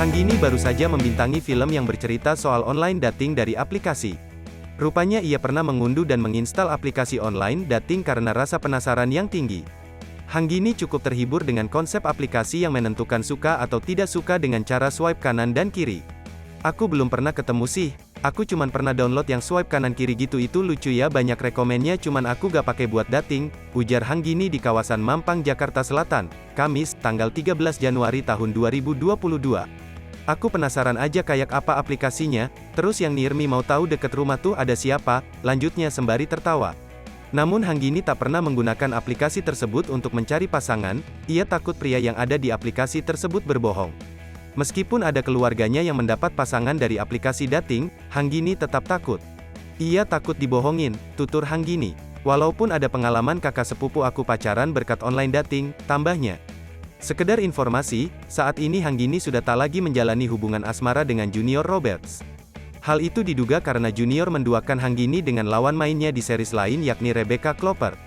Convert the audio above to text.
Hanggini baru saja membintangi film yang bercerita soal online dating dari aplikasi. Rupanya ia pernah mengunduh dan menginstal aplikasi online dating karena rasa penasaran yang tinggi. Hanggini cukup terhibur dengan konsep aplikasi yang menentukan suka atau tidak suka dengan cara swipe kanan dan kiri. Aku belum pernah ketemu sih, aku cuman pernah download yang swipe kanan kiri gitu, itu lucu ya, banyak rekomennya cuman aku gak pakai buat dating, ujar Hanggini di kawasan Mampang, Jakarta Selatan, Kamis, tanggal 13 Januari tahun 2022. Aku penasaran aja kayak apa aplikasinya, terus yang Nirmi mau tahu deket rumah tuh ada siapa, lanjutnya sembari tertawa. Namun Hanggini tak pernah menggunakan aplikasi tersebut untuk mencari pasangan, ia takut pria yang ada di aplikasi tersebut berbohong. Meskipun ada keluarganya yang mendapat pasangan dari aplikasi dating, Hanggini tetap takut. Ia takut dibohongin, tutur Hanggini. Walaupun ada pengalaman kakak sepupu aku pacaran berkat online dating, tambahnya. Sekedar informasi, saat ini Hanggini sudah tak lagi menjalani hubungan asmara dengan Junior Roberts. Hal itu diduga karena Junior menduakan Hanggini dengan lawan mainnya di series lain yakni Rebecca Klopper.